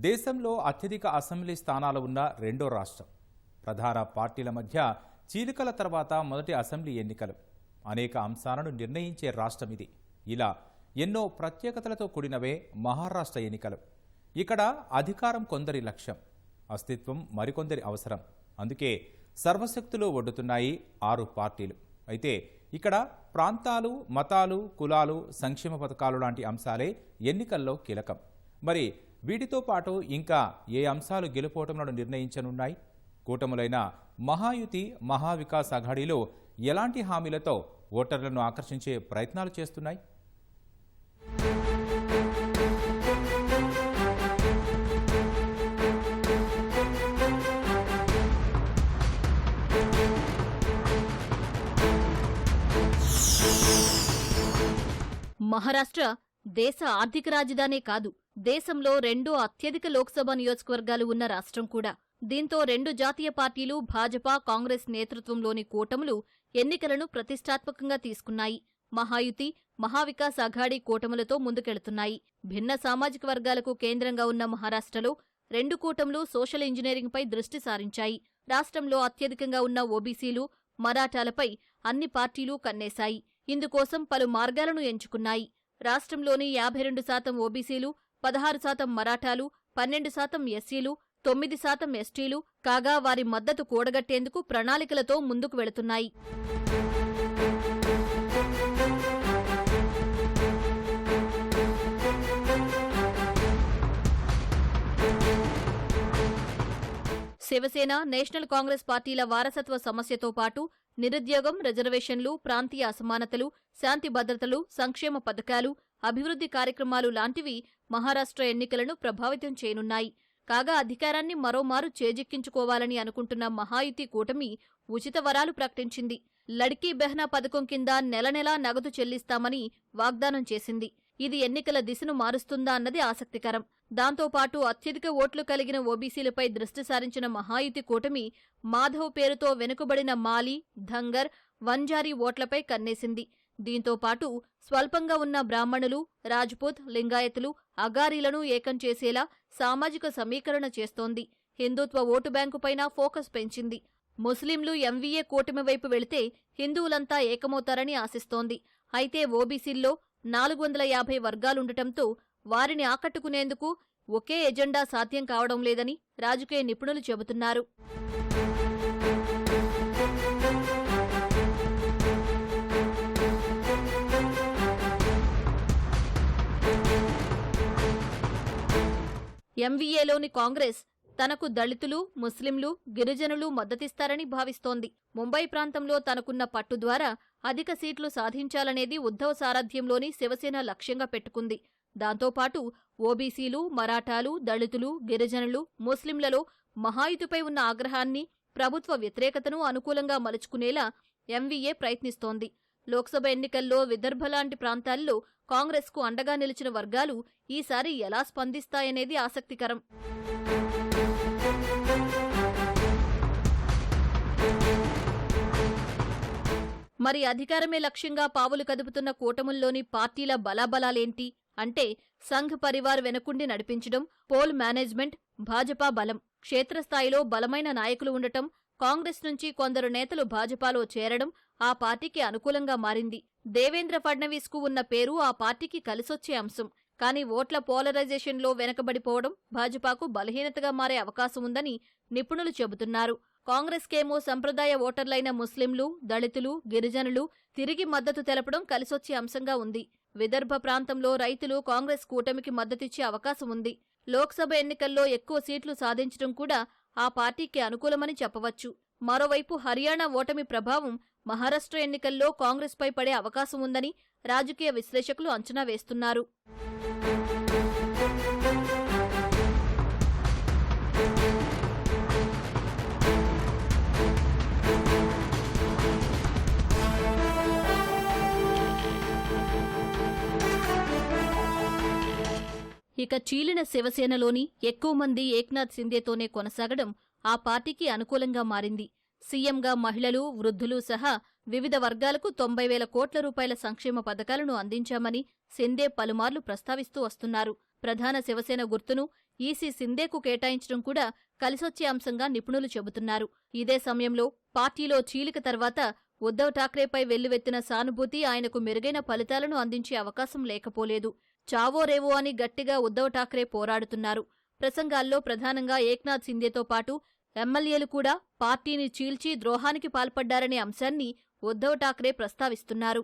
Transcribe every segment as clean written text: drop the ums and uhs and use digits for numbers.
దేశంలో అత్యధిక అసెంబ్లీ స్థానాలు ఉన్న రెండో రాష్ట్రం. ప్రధాన పార్టీల మధ్య చీలికల తర్వాత మొదటి అసెంబ్లీ ఎన్నికలు. అనేక అంశాలను నిర్ణయించే రాష్ట్రం ఇది. ఇలా ఎన్నో ప్రత్యేకతలతో కూడినవే మహారాష్ట్ర ఎన్నికలు. ఇక్కడ అధికారం కొందరి లక్ష్యం, అస్తిత్వం మరికొందరి అవసరం. అందుకే సర్వశక్తులు ఒడ్డుతున్నాయి 6 పార్టీలు. అయితే ఇక్కడ ప్రాంతాలు, మతాలు, కులాలు, సంక్షేమ పథకాలు లాంటి అంశాలే ఎన్నికల్లో కీలకం. మరి వీటితో పాటు ఇంకా ఏ అంశాలు గెలుపోవటంలో నిర్ణయించనున్నాయి? కూటములైన మహాయుతి, మహావికాస్ అఘాడీలో ఎలాంటి హామీలతో ఓటర్లను ఆకర్షించే ప్రయత్నాలు చేస్తున్నాయి? మహారాష్ట్ర దేశ ఆర్థిక రాజధానే కాదు, దేశంలో రెండో అత్యధిక లోక్సభ నియోజకవర్గాలు ఉన్న రాష్ట్రం కూడా. దీంతో 2 జాతీయ పార్టీలు భాజపా, కాంగ్రెస్ నేతృత్వంలోని కూటములు ఎన్నికలను ప్రతిష్టాత్మకంగా తీసుకున్నాయి. మహాయుతి, మహావికాస్ అఘాడీ కూటములతో ముందుకెళుతున్నాయి. భిన్న సామాజిక వర్గాలకు కేంద్రంగా ఉన్న మహారాష్ట్రలో 2 కూటములు సోషల్ ఇంజనీరింగ్పై దృష్టి సారించాయి. రాష్ట్రంలో అత్యధికంగా ఉన్న ఓబీసీలు, మరాఠాలపై అన్ని పార్టీలు కన్నేశాయి. ఇందుకోసం పలు మార్గాలను ఎంచుకున్నాయి. రాష్ట్రంలోని 52% ఓబీసీలు, 16% మరాఠాలు, 12% ఎస్సీలు, 9% ఎస్టీలు కాగా వారి మద్దతు కూడగట్టేందుకు ప్రణాళికలతో ముందుకు వెళుతున్నాయి. శివసేన, నేషనల్ కాంగ్రెస్ పార్టీల వారసత్వ సమస్యతో పాటు నిరుద్యోగం, రిజర్వేషన్లు, ప్రాంతీయ అసమానతలు, శాంతి భద్రతలు, సంక్షేమ పథకాలు, అభివృద్ధి కార్యక్రమాలు లాంటివి మహారాష్ట్ర ఎన్నికలను ప్రభావితం చేయనున్నాయి. కాగా అధికారాన్ని మరోమారు చేజిక్కించుకోవాలని అనుకుంటున్న మహాయుతి కూటమి ఉచిత వరాలు ప్రకటించింది. లడ్కీ బెహ్నా పథకం కింద నెలనెలా నగదు చెల్లిస్తామని వాగ్దానం చేసింది. ఇది ఎన్నికల దిశను మారుస్తుందా అన్నది ఆసక్తికరం. దాంతోపాటు అత్యధిక ఓట్లు కలిగిన ఓబీసీలపై దృష్టి సారించిన మహాయుతి కూటమి మాధవ్ పేరుతో వెనుకబడిన మాలి, ధంగర్, వంజారీ ఓట్లపై కన్నేసింది. దీంతో పాటు స్వల్పంగా ఉన్న బ్రాహ్మణులు, రాజ్పూత్, లింగాయతులు, అగారీలను ఏకం చేసేలా సామాజిక సమీకరణ చేస్తోంది. హిందుత్వ ఓటు బ్యాంకుపైన ఫోకస్ పెంచింది. ముస్లింలు ఎంవీఏ కూటమి వైపు వెళితే హిందువులంతా ఏకమవుతారని ఆశిస్తోంది. అయితే ఓబీసీల్లో 450 వర్గాలుండటంతో వారిని ఆకట్టుకునేందుకు ఒకే ఎజెండా సాధ్యం కావడం లేదని రాజకీయ నిపుణులు చెబుతున్నారు. ఎంవీఏలోని కాంగ్రెస్ తనకు దళితులు, ముస్లింలు, గిరిజనులు మద్దతిస్తారని భావిస్తోంది. ముంబై ప్రాంతంలో తనకున్న పట్టు ద్వారా అధిక సీట్లు సాధించాలనేది ఉద్ధవ్ సారథ్యంలోని శివసేన లక్ష్యంగా పెట్టుకుంది. దాంతోపాటు ఓబీసీలు, మరాఠాలు, దళితులు, గిరిజనులు, ముస్లింలలో మహాయుతిపై ఉన్న ఆగ్రహాన్ని, ప్రభుత్వ వ్యతిరేకతను అనుకూలంగా మలుచుకునేలా ఎంవీఏ ప్రయత్నిస్తోంది. లోక్సభ ఎన్నికల్లో విదర్భ లాంటి ప్రాంతాల్లో కాంగ్రెస్కు అండగా నిలిచిన వర్గాలు ఈసారి ఎలా స్పందిస్తాయనేది ఆసక్తికరం. మరి అధికారమే లక్ష్యంగా పావులు కదుపుతున్న కూటముల్లోని పార్టీల బలాబలాలేంటి అంటే సంఘ్ పరివార్ వెనకుండి నడిపించడం, పోల్ మేనేజ్మెంట్, భాజపా బలం, క్షేత్రస్థాయిలో బలమైన నాయకులు ఉండటం, కాంగ్రెస్ నుంచి కొందరు నేతలు భాజపాలో చేరడం ఆ పార్టీకి అనుకూలంగా మారింది. దేవేంద్ర ఫడ్నవీస్ కు ఉన్న పేరు ఆ పార్టీకి కలిసొచ్చే అంశం. కానీ ఓట్ల పోలరైజేషన్లో వెనకబడిపోవడం భాజపాకు బలహీనతగా మారే అవకాశం ఉందని నిపుణులు చెబుతున్నారు. కాంగ్రెస్కేమో సంప్రదాయ ఓటర్లైన ముస్లింలు, దళితులు, గిరిజనులు తిరిగి మద్దతు తెలపడం కలిసొచ్చే అంశంగా ఉంది. విదర్భ ప్రాంతంలో రైతులు కాంగ్రెస్ కూటమికి మద్దతిచ్చే అవకాశం ఉంది. లోక్సభ ఎన్నికల్లో ఎక్కువ సీట్లు సాధించడం కూడా ఆ పార్టీకి అనుకూలమని చెప్పవచ్చు. మరోవైపు హర్యానా ఓటమి ప్రభావం మహారాష్ట్ర ఎన్నికల్లో కాంగ్రెస్పై పడే అవకాశం ఉందని రాజకీయ విశ్లేషకులు అంచనా వేస్తున్నారు. ఇక చీలిన శివసేనలోని ఎక్కువ మంది ఏక్నాథ్ సింధేతోనే కొనసాగడం ఆ పార్టీకి అనుకూలంగా మారింది. సీఎంగా మహిళలు, వృద్ధులు సహా వివిధ వర్గాలకు 90,000 కోట్ల రూపాయల సంక్షేమ పథకాలను అందించామని సింధే పలుమార్లు ప్రస్తావిస్తూ వస్తున్నారు. ప్రధాన శివసేన గుర్తును ఈసీ సింధేకు కేటాయించడం కూడా కలిసొచ్చే అంశంగా నిపుణులు చెబుతున్నారు. ఇదే సమయంలో పార్టీలో చీలిక తర్వాత ఉద్ధవ్ ఠాక్రేపై వెల్లువెత్తిన సానుభూతి ఆయనకు మెరుగైన ఫలితాలను అందించే అవకాశం లేకపోలేదు. చావో రేవో అని గట్టిగా ఉద్ధవ్ ఠాక్రే పోరాడుతున్నారు. ప్రసంగాల్లో ప్రధానంగా ఏక్నాథ్ సింధేతో పాటు ఎమ్మెల్యేలు కూడా పార్టీని చీల్చి ద్రోహానికి పాల్పడ్డారనే అంశాన్ని ఉద్ధవ్ ఠాక్రే ప్రస్తావిస్తున్నారు.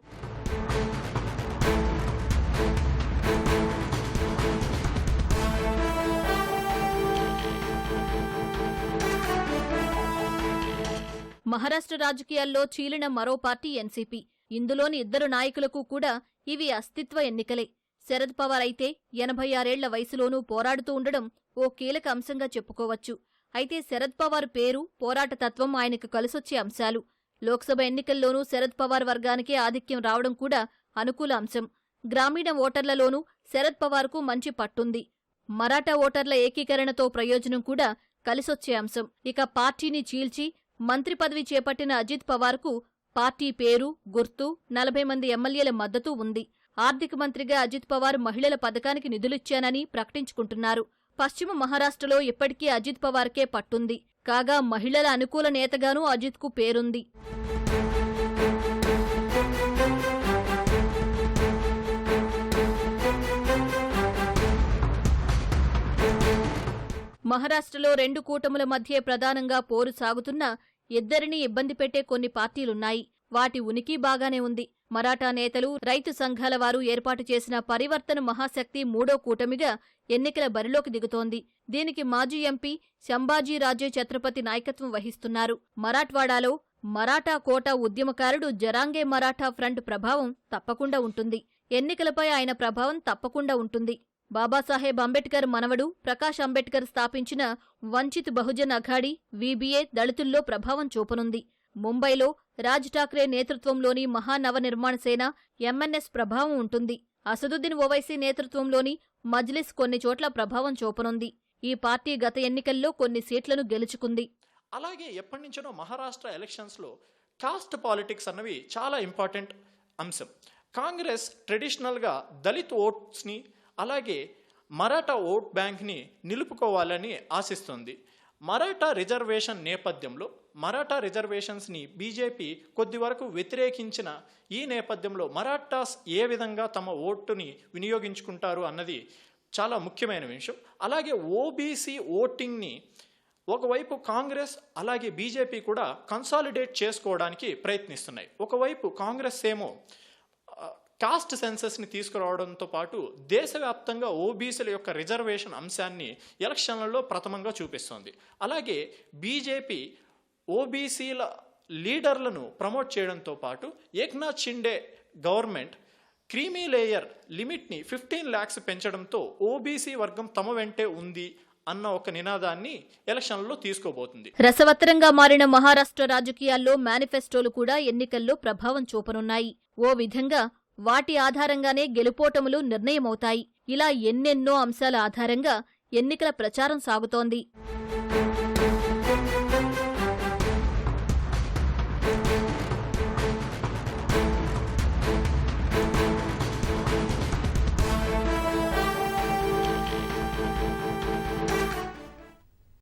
మహారాష్ట్ర రాజకీయాల్లో చీలిన మరో పార్టీ ఎన్సీపీ. ఇందులోని ఇద్దరు నాయకులకు కూడా ఇవి అస్తిత్వ ఎన్నికలే. శరద్ పవార్ అయితే 86 ఏళ్ల వయసులోనూ పోరాడుతూ ఉండడం ఓ కీలక అంశంగా చెప్పుకోవచ్చు. అయితే శరద్ పవార్ పేరు, పోరాట తత్వం ఆయనకు కలిసొచ్చే అంశాలు. లోక్సభ ఎన్నికల్లోనూ శరద్ పవార్ వర్గానికే ఆధిక్యం రావడం కూడా అనుకూల అంశం. గ్రామీణ ఓటర్లలోనూ శరద్ పవార్కు మంచి పట్టుంది. మరాఠా ఓటర్ల ఏకీకరణతో ప్రయోజనం కూడా కలిసొచ్చే అంశం. ఇక పార్టీని చీల్చి మంత్రి పదవి చేపట్టిన అజిత్ పవార్కు పార్టీ పేరు, గుర్తు, 40 మంది ఎమ్మెల్యేల మద్దతు ఉంది. ఆర్థిక మంత్రిగా అజిత్ పవార్ మహిళల పథకానికి నిధులిచ్చానని ప్రకటించుకుంటున్నారు. పశ్చిమ మహారాష్ట్రలో ఇప్పటికీ అజిత్ పవార్కే పట్టుంది. కాగా మహిళల అనుకూల నేతగానూ అజిత్కు పేరుంది. మహారాష్ట్రలో రెండు కూటముల మధ్య ప్రధానంగా పోరు సాగుతున్నా ఇద్దరినీ ఇబ్బంది పెట్టే కొన్ని పార్టీలున్నాయి. వాటి ఉనికి బాగానే ఉంది. మరాఠా నేతలు, రైతు సంఘాల వారు ఏర్పాటు చేసిన పరివర్తన మహాశక్తి మూడో కూటమిగా ఎన్నికల బరిలోకి దిగుతోంది. దీనికి మాజీ ఎంపీ సంభాజీరాజే ఛత్రపతి నాయకత్వం వహిస్తున్నారు. మరాఠ్వాడాలో మరాఠా కోట ఉద్యమకారుడు జరాంగే మరాఠా ఫ్రంట్ ప్రభావం తప్పకుండా ఉంటుంది. ఎన్నికలపై ఆయన ప్రభావం తప్పకుండా ఉంటుంది. బాబాసాహెబ్ అంబేడ్కర్ మనవడు ప్రకాష్ అంబేడ్కర్ స్థాపించిన వంచిత్ బహుజన్ అఘాడీ వీబీఏ దళితుల్లో ప్రభావం చూపనుంది. ముంబైలో రాజ్ ఠాక్రే నేతృత్వంలోని మహానవనిర్మాణ సేన ఎంఎన్ఎస్ ప్రభావం ఉంటుంది. అసదుద్దీన్ ఓవైసీ నేతృత్వంలోని మజ్లిస్ కొన్ని చోట్ల ప్రభావం చూపనుంది. ఈ పార్టీ గత ఎన్నికల్లో కొన్ని సీట్లను గెలుచుకుంది. అలాగే ఎప్పటి నుంచో మహారాష్ట్ర ఎలక్షన్స్లో కాస్ట్ పాలిటిక్స్ అన్నవి చాలా ఇంపార్టెంట్ అంశం. కాంగ్రెస్ ట్రెడిషనల్గా దళిత్ ఓట్స్ని అలాగే మరాఠా ఓట్ బ్యాంక్ని నిలుపుకోవాలని ఆశిస్తుంది. మరాఠా రిజర్వేషన్ నేపథ్యంలో మరాఠా రిజర్వేషన్స్ని బీజేపీ కొద్ది వరకు వ్యతిరేకించిన ఈ నేపథ్యంలో మరాఠాస్ ఏ విధంగా తమ ఓటుని వినియోగించుకుంటారు అన్నది చాలా ముఖ్యమైన విషయం. అలాగే ఓబీసీ ఓటింగ్ని ఒకవైపు కాంగ్రెస్ అలాగే బీజేపీ కూడా కన్సాలిడేట్ చేసుకోవడానికి ప్రయత్నిస్తున్నాయి. ఒకవైపు కాంగ్రెస్ ఏమో కాస్ట్ సెన్సస్ని తీసుకురావడంతో పాటు దేశవ్యాప్తంగా ఓబీసీల యొక్క రిజర్వేషన్ అంశాన్ని ఎలక్షన్లలో ప్రథమంగా చూపిస్తోంది. అలాగే బీజేపీ ఓబీసీల లీడర్లను ప్రమోట్ చేయడంతో పాటు Eknath Shinde government creamy layer limit 15 lakhs పెంచడంతో ఓబీసీ వర్గం తమ వెంటే ఉంది అన్న ఒక నినాదాన్ని ఎలక్షన్లలో తీసుకోబోతుంది. రసవత్తరంగా మారిన మహారాష్ట్ర రాజకీయాల్లో మేనిఫెస్టోలు కూడా ఎన్నికల్లో ప్రభావం చూపనున్నాయి. ఓ విధంగా వాటి ఆధారంగానే గెలుపోటములు నిర్ణయమవుతాయి. ఇలా ఎన్నెన్నో అంశాల ఆధారంగా ఎన్నికల ప్రచారం సాగుతోంది.